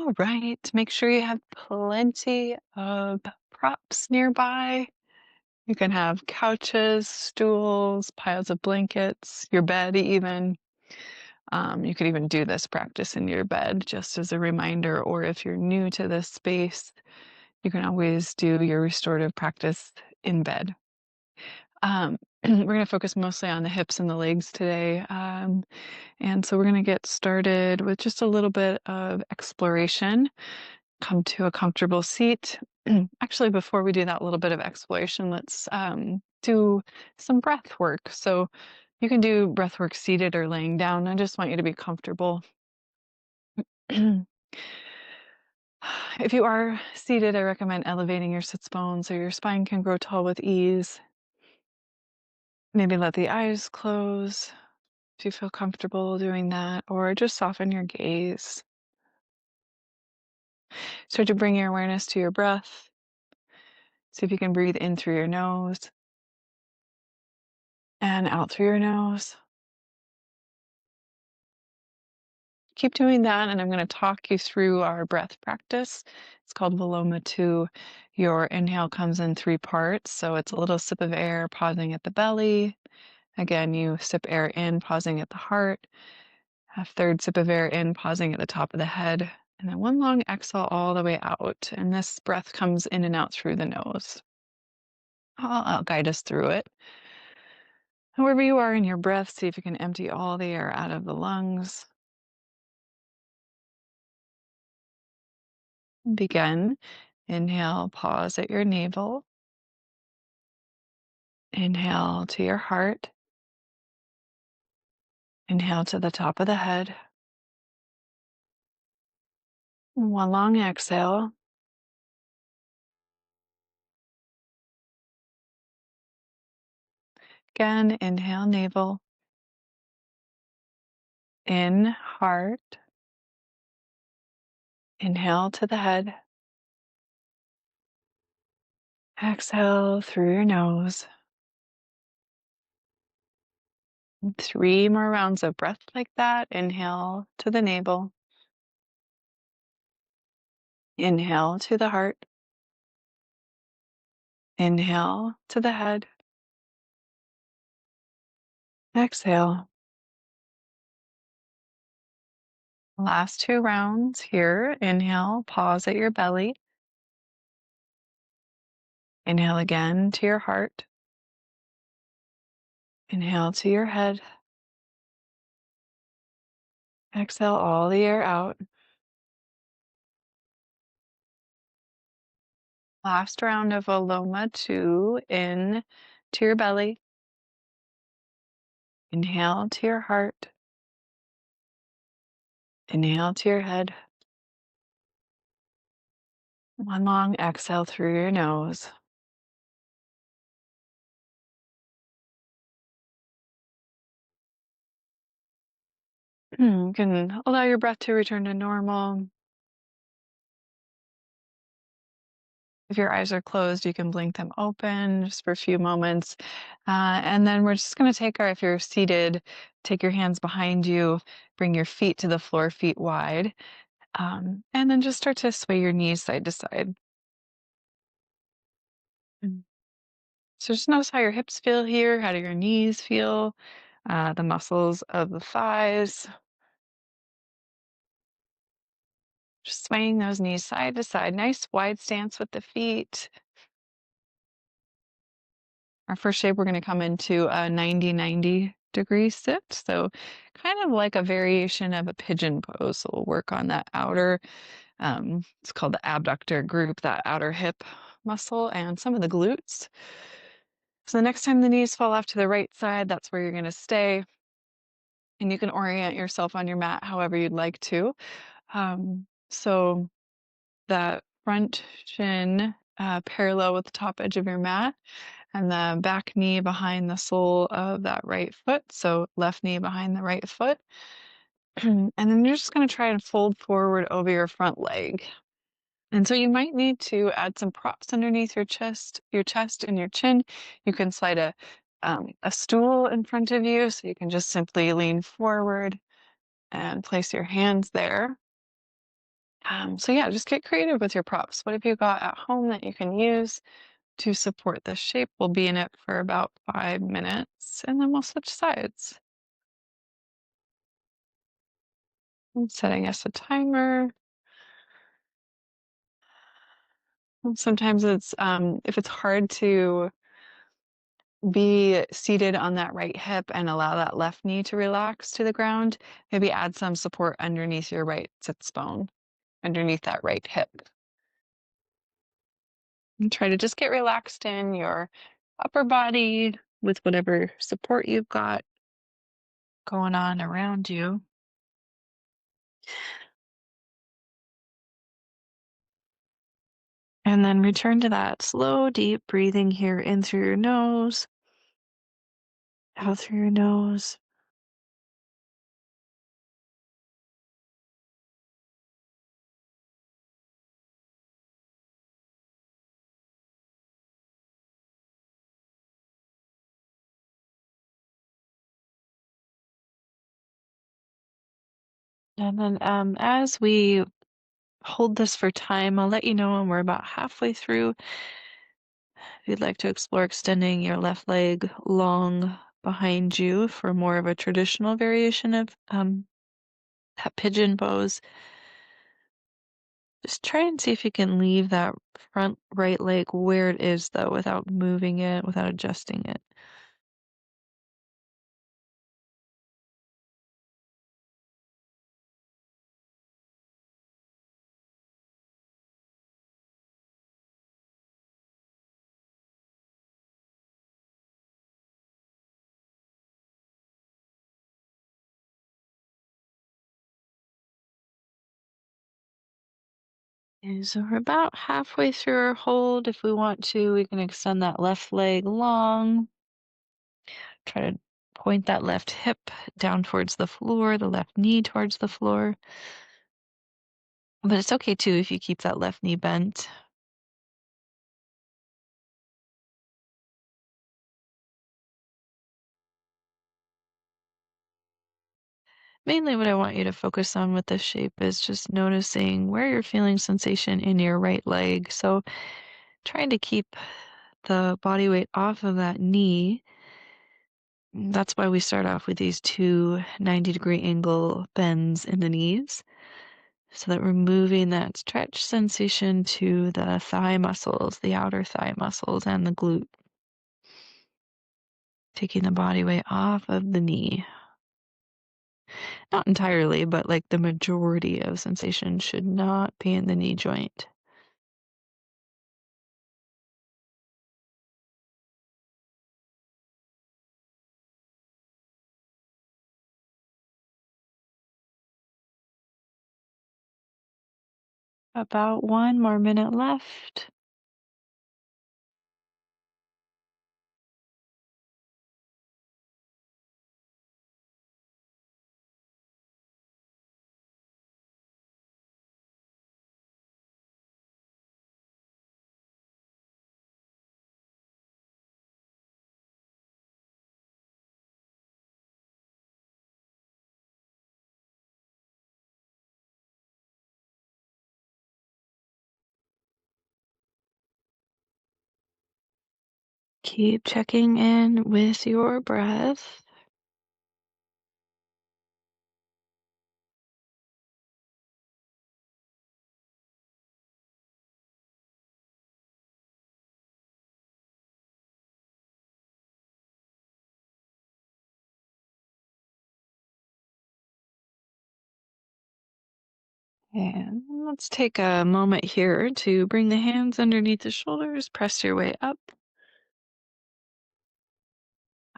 All right, make sure you have plenty of props nearby. You can have couches, stools, piles of blankets, your bed even. You could even do this practice in your bed just as a reminder, or if you're new to this space, you can always do your restorative practice in bed. We're going to focus mostly on the hips and the legs today. And so we're going to get started with just a little bit of exploration. Come to a comfortable seat. Actually, before we do that little bit of exploration, let's do some breath work. So you can do breath work seated or laying down. I just want you to be comfortable. If you are seated, I recommend elevating your sits bones so your spine can grow tall with ease. Maybe let the eyes close if you feel comfortable doing that, or just soften your gaze. Start to bring your awareness to your breath. See if you can breathe in through your nose and out through your nose. Keep doing that, and I'm going to talk you through our breath practice. It's called Viloma 2. Your inhale comes in 3 parts, so it's a little sip of air, pausing at the belly. Again, you sip air in, pausing at the heart. A third sip of air in, pausing at the top of the head. And then one long exhale all the way out. And this breath comes in and out through the nose. I'll guide us through it. Wherever you are in your breath, see if you can empty all the air out of the lungs. Begin. Inhale, pause at your navel. Inhale to your heart. Inhale to the top of the head. One long exhale. Again, inhale, navel. In, heart. Inhale to the head. Exhale through your nose. 3 more rounds of breath like that. Inhale to the navel. Inhale to the heart. Inhale to the head. Exhale. Last 2 rounds here. Inhale, pause at your belly. Inhale again to your heart. Inhale to your head. Exhale all the air out. Last round of Viloma 2 in to your belly. Inhale to your heart. Inhale to your head. One long exhale through your nose. You can allow your breath to return to normal. If your eyes are closed, you can blink them open just for a few moments. And then we're just going to if you're seated, take your hands behind you, bring your feet to the floor, feet wide, and then just start to sway your knees side to side. Mm. So just notice how your hips feel here. How do your knees feel? The muscles of the thighs. Just swaying those knees side to side. Nice wide stance with the feet. Our first shape, we're going to come into a 90-90 degree sit. So kind of like a variation of a pigeon pose. So we'll work on that outer, it's called the abductor group, that outer hip muscle and some of the glutes. So the next time the knees fall off to the right side, that's where you're going to stay. And you can orient yourself on your mat however you'd like to. So that front shin parallel with the top edge of your mat, and the back knee behind the sole of that right foot. So left knee behind the right foot. And then you're just going to try and fold forward over your front leg. And so you might need to add some props underneath your chest and your chin. You can slide a stool in front of you, so you can just simply lean forward and place your hands there. So yeah, just get creative with your props. What have you got at home that you can use to support this shape? We'll be in it for about 5 minutes and then we'll switch sides. I'm setting us a timer. Sometimes it's if it's hard to be seated on that right hip and allow that left knee to relax to the ground, maybe add some support underneath your right sits bone, underneath that right hip. And try to just get relaxed in your upper body with whatever support you've got going on around you. And then return to that slow, deep breathing here in through your nose, out through your nose. And then as we hold this for time, I'll let you know when we're about halfway through. If you'd like to explore extending your left leg long behind you for more of a traditional variation of that pigeon pose, just try and see if you can leave that front right leg where it is, though, without moving it, without adjusting it. And so we're about halfway through our hold. If we want to, we can extend that left leg long. Try to point that left hip down towards the floor, the left knee towards the floor. But it's okay too if you keep that left knee bent. Mainly what I want you to focus on with this shape is just noticing where you're feeling sensation in your right leg. So trying to keep the body weight off of that knee. That's why we start off with these two 90-degree angle bends in the knees, so that we're moving that stretch sensation to the thigh muscles, the outer thigh muscles, and the glute, taking the body weight off of the knee. Not entirely, but like the majority of sensation should not be in the knee joint. About 1 more minute left. Keep checking in with your breath. And let's take a moment here to bring the hands underneath the shoulders, press your way up.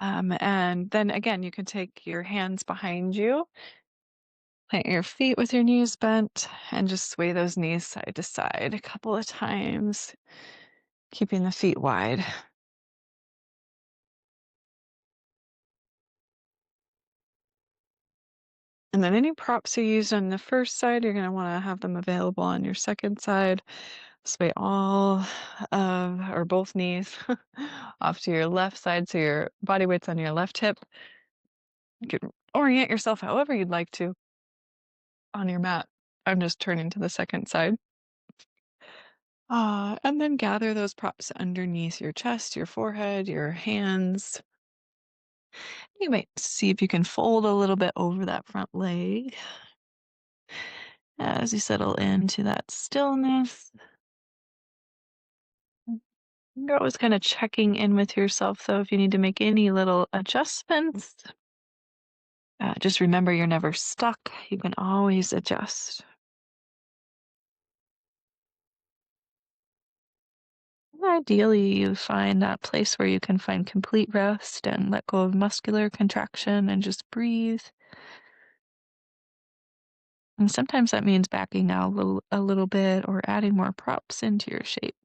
And then again, you can take your hands behind you, plant your feet with your knees bent, and just sway those knees side to side a couple of times, keeping the feet wide. And then any props you used on the first side, you're going to want to have them available on your second side. Sway all of or both knees off to your left side so your body weight's on your left hip. You can orient yourself however you'd like to on your mat. I'm just turning to the second side. And then gather those props underneath your chest, your forehead, your hands. You might see if you can fold a little bit over that front leg as you settle into that stillness. You're always kind of checking in with yourself, though, if you need to make any little adjustments. Just remember you're never stuck. You can always adjust. And ideally, you find that place where you can find complete rest and let go of muscular contraction and just breathe. And sometimes that means backing out a little bit or adding more props into your shape.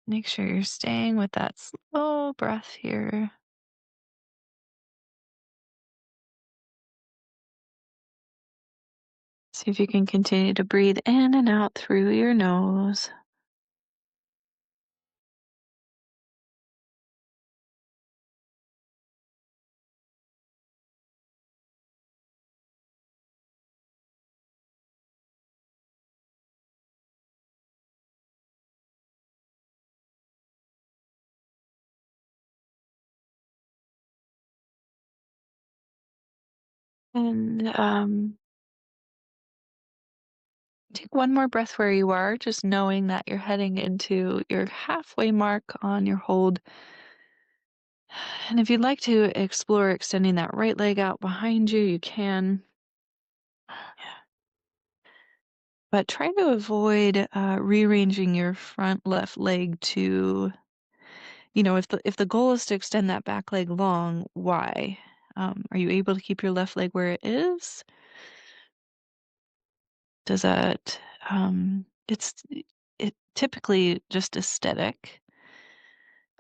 Make sure you're staying with that slow breath here. See if you can continue to breathe in and out through your nose. And take one more breath where you are, just knowing that you're heading into your halfway mark on your hold. And if you'd like to explore extending that right leg out behind you, you can. But try to avoid rearranging your front left leg to, if the goal is to extend that back leg long, why? Are you able to keep your left leg where it is? Does that, it typically just aesthetic,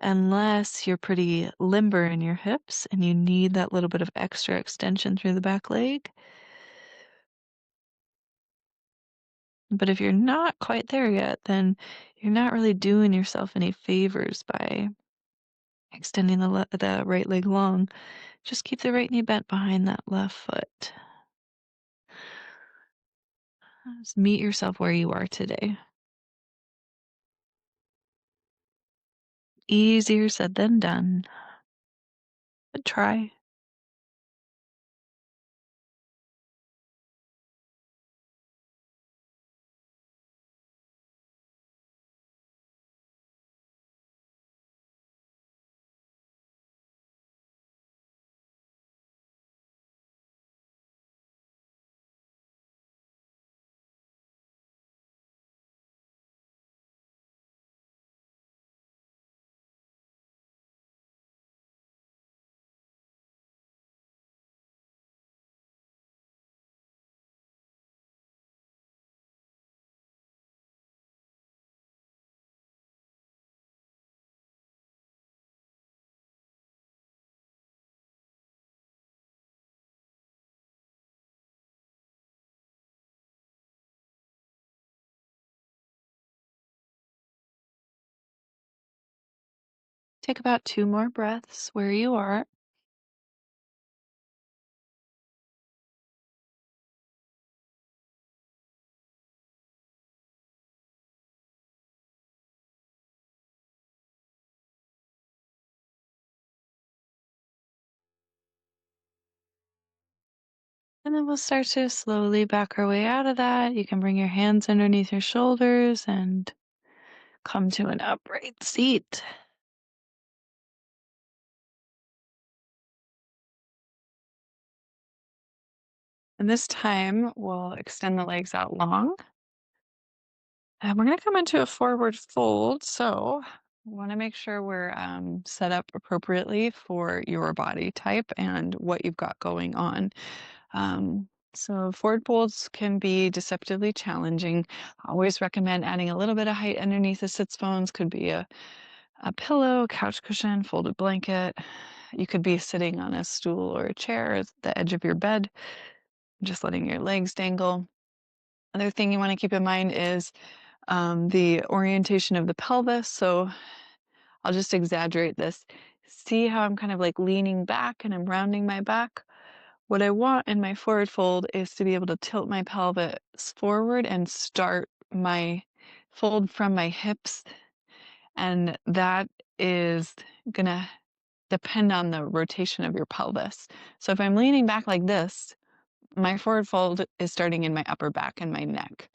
unless you're pretty limber in your hips and you need that little bit of extra extension through the back leg. But if you're not quite there yet, then you're not really doing yourself any favors by extending the right leg long. Just keep the right knee bent behind that left foot. Just meet yourself where you are today. Easier said than done, but try. Take about 2 more breaths where you are. And then we'll start to slowly back our way out of that. You can bring your hands underneath your shoulders and come to an upright seat. And this time we'll extend the legs out long. And we're going to come into a forward fold. So we want to make sure we're set up appropriately for your body type and what you've got going on. So forward folds can be deceptively challenging. I always recommend adding a little bit of height underneath the sits bones. Could be a pillow, couch cushion, folded blanket. You could be sitting on a stool or a chair at the edge of your bed. just letting your legs dangle. Another thing you want to keep in mind is the orientation of the pelvis. So I'll just exaggerate this. See how I'm kind of like leaning back and I'm rounding my back? What I want in my forward fold is to be able to tilt my pelvis forward and start my fold from my hips. And that is going to depend on the rotation of your pelvis. So if I'm leaning back like this, my forward fold is starting in my upper back and my neck.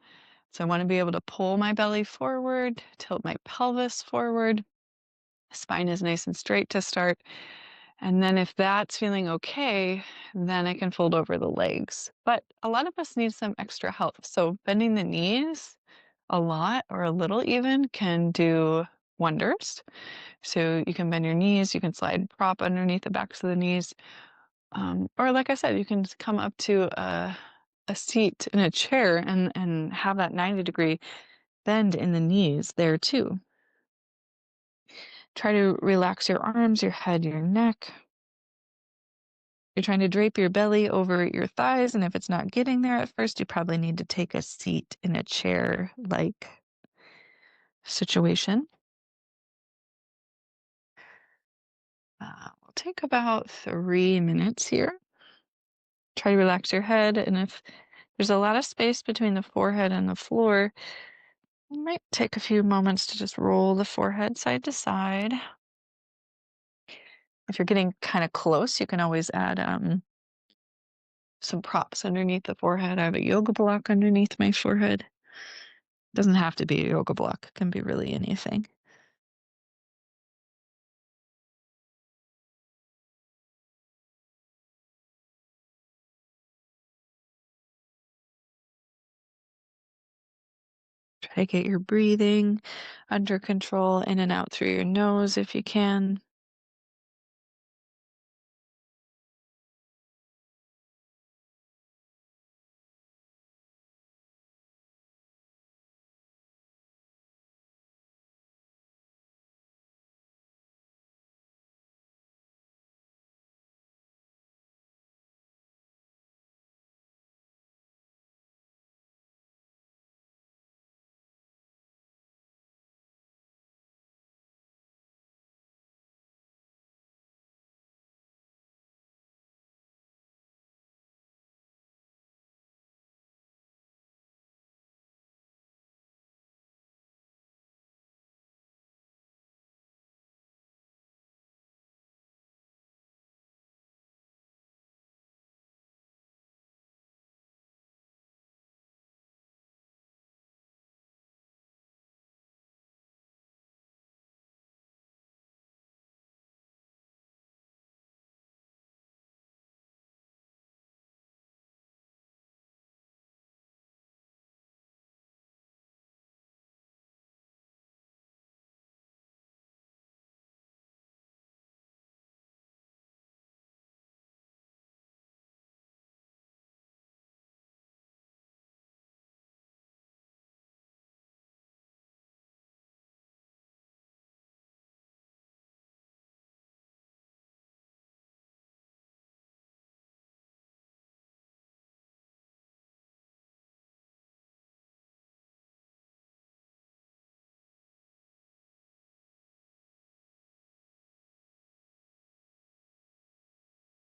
So I want to be able to pull my belly forward, tilt my pelvis forward. Spine is nice and straight to start. And then if that's feeling okay, then I can fold over the legs. But a lot of us need some extra help. So bending the knees a lot or a little even can do wonders. So you can bend your knees, you can slide prop underneath the backs of the knees. Or like I said, you can come up to a seat in a chair and have that 90-degree bend in the knees there too. Try to relax your arms, your head, your neck. You're trying to drape your belly over your thighs, and if it's not getting there at first, you probably need to take a seat in a chair-like situation. We'll take about 3 minutes here. Try to relax your head, and if there's a lot of space between the forehead and the floor, you might take a few moments to just roll the forehead side to side. If you're getting kind of close, you can always add some props underneath the forehead. I have a yoga block underneath my forehead. Doesn't have to be a yoga block. It can be really anything. Try to get your breathing under control, in and out through your nose if you can.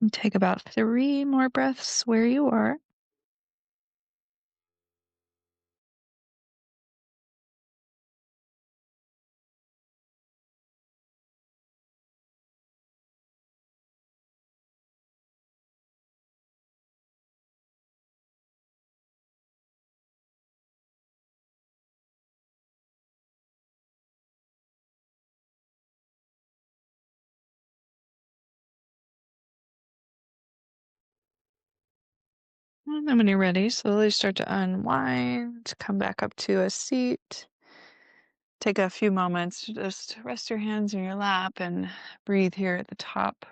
And take about 3 more breaths where you are. And then when you're ready, slowly start to unwind, come back up to a seat. Take a few moments to just rest your hands in your lap and breathe here at the top.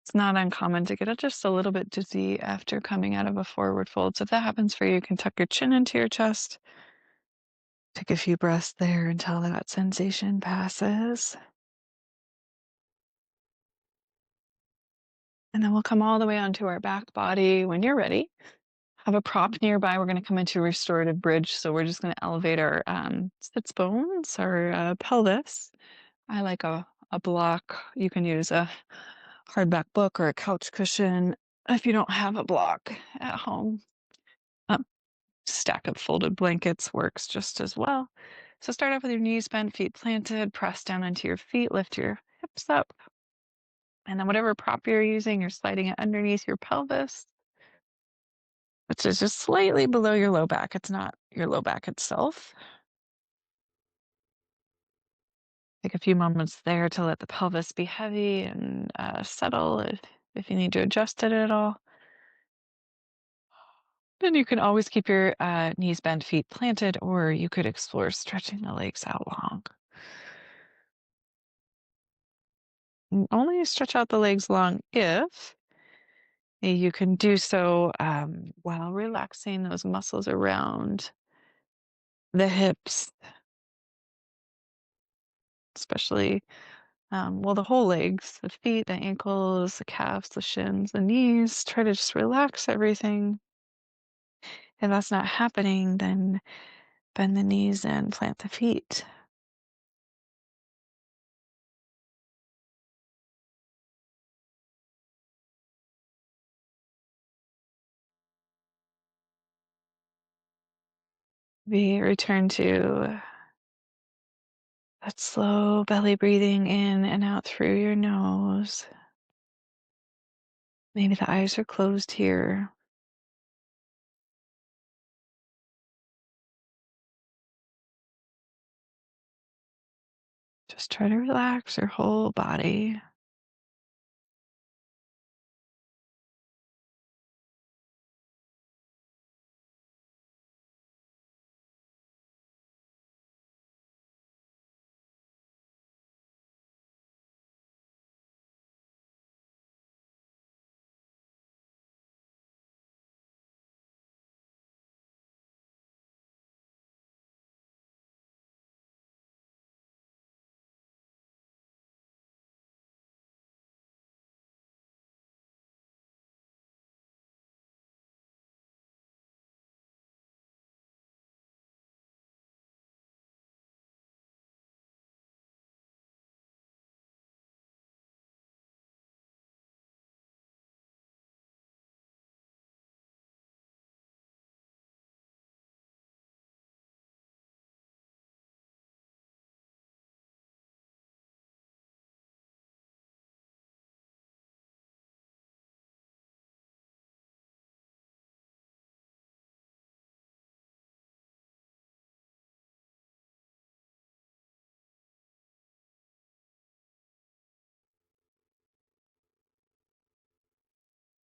It's not uncommon to get just a little bit dizzy after coming out of a forward fold. So if that happens for you, you can tuck your chin into your chest. Take a few breaths there until that sensation passes. And then we'll come all the way onto our back body when you're ready. Have a prop nearby. We're going to come into restorative bridge. So we're just going to elevate our sits bones, our pelvis. I like a block. You can use a hardback book or a couch cushion if you don't have a block at home. A stack of folded blankets works just as well. So start off with your knees bent, feet planted, press down into your feet, lift your hips up. And then whatever prop you're using, you're sliding it underneath your pelvis, which is just slightly below your low back. It's not your low back itself. Take a few moments there to let the pelvis be heavy and settle if you need to adjust it at all. Then you can always keep your knees bent, feet planted, or you could explore stretching the legs out long. And only stretch out the legs long if you can do so while relaxing those muscles around the hips, especially, well, the whole legs, the feet, the ankles, the calves, the shins, the knees. Try to just relax everything. If that's not happening, then bend the knees and plant the feet. We return to that slow belly breathing in and out through your nose. Maybe the eyes are closed here. Just try to relax your whole body.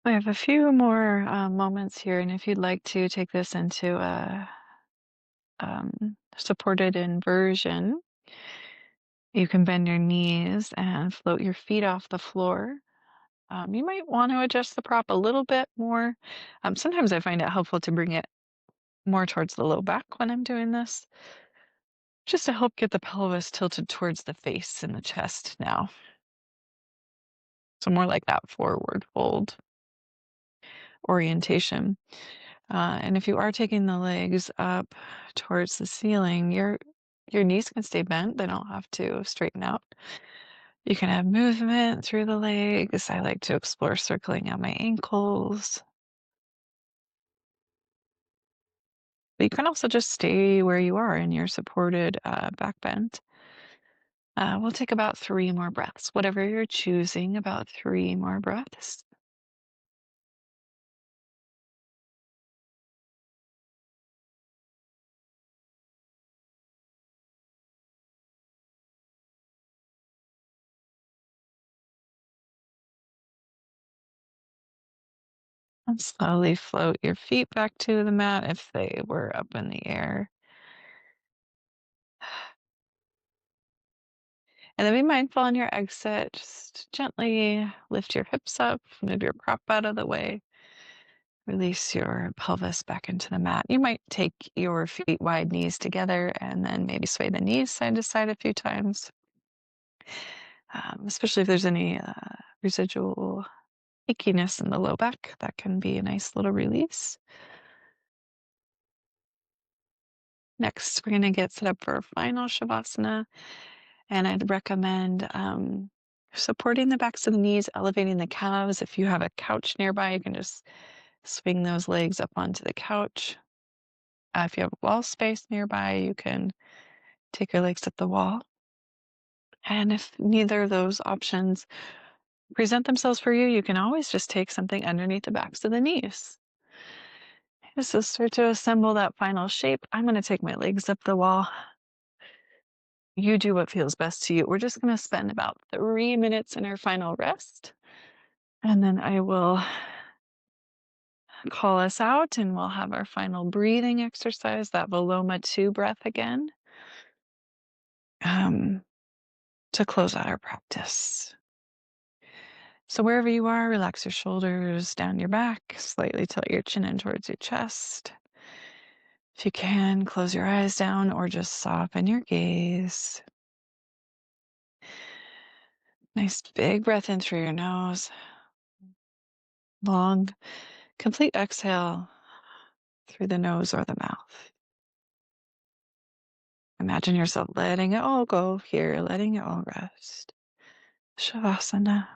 We have a few more moments here, and if you'd like to take this into a supported inversion, you can bend your knees and float your feet off the floor. You might want to adjust the prop a little bit more. Sometimes I find it helpful to bring it more towards the low back when I'm doing this, just to help get the pelvis tilted towards the face and the chest now. So more like that forward fold orientation. And if you are taking the legs up towards the ceiling, your knees can stay bent. They don't have to straighten out. You can have movement through the legs. I like to explore circling out my ankles. But you can also just stay where you are in your supported back bend. We'll take about 3 more breaths, whatever you're choosing, about 3 more breaths. And slowly float your feet back to the mat if they were up in the air. And then be mindful on your exit. Just gently lift your hips up, move your prop out of the way. Release your pelvis back into the mat. You might take your feet wide, knees together, and then maybe sway the knees side to side a few times, especially if there's any residual achiness in the low back. That can be a nice little release. Next, we're going to get set up for a final Shavasana. And I'd recommend supporting the backs of the knees, elevating the calves. If you have a couch nearby, you can just swing those legs up onto the couch. If you have wall space nearby, you can take your legs up the wall. And if neither of those options present themselves for you, you can always just take something underneath the backs of the knees. So start to assemble that final shape. I'm going to take my legs up the wall. You do what feels best to you. We're just going to spend about 3 minutes in our final rest. And then I will call us out and we'll have our final breathing exercise, that Viloma 2 breath again, to close out our practice. So wherever you are, relax your shoulders down your back, slightly tilt your chin in towards your chest. If you can, close your eyes down or just soften your gaze. Nice big breath in through your nose. Long, complete exhale through the nose or the mouth. Imagine yourself letting it all go here, letting it all rest. Shavasana.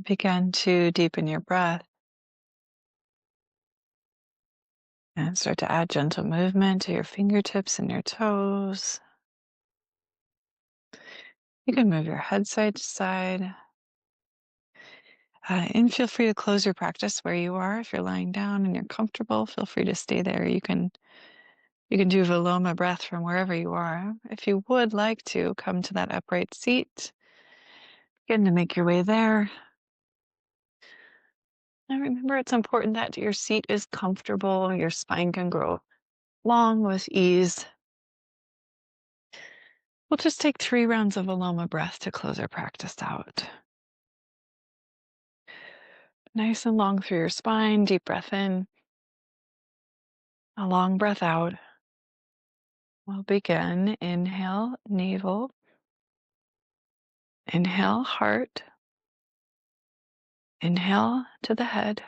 Begin to deepen your breath and start to add gentle movement to your fingertips and your toes. You can move your head side to side. And feel free to close your practice where you are. If you're lying down and you're comfortable, feel free to stay there. You can do Viloma breath from wherever you are. If you would like to come to that upright seat, begin to make your way there. And remember, it's important that your seat is comfortable. Your spine can grow long with ease. We'll just take 3 rounds of Viloma breath to close our practice out. Nice and long through your spine. Deep breath in. A long breath out. We'll begin. Inhale, navel. Inhale, heart. Inhale to the head.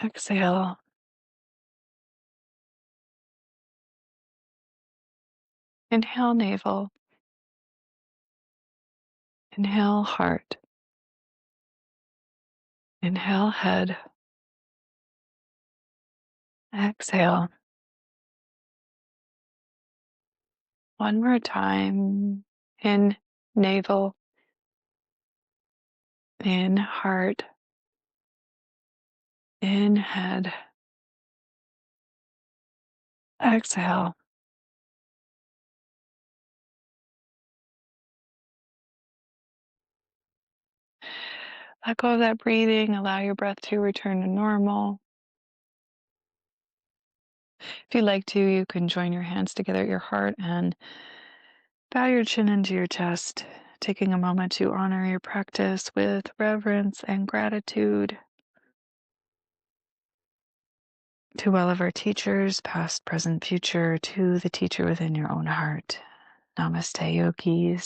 Exhale. Inhale, navel. Inhale, heart. Inhale, head. Exhale. One more time. In navel. In heart. In head. Exhale. Let go of that breathing. Allow your breath to return to normal. If you'd like to, you can join your hands together at your heart and bow your chin into your chest, taking a moment to honor your practice with reverence and gratitude to all of our teachers, past, present, future, to the teacher within your own heart. Namaste, yogis.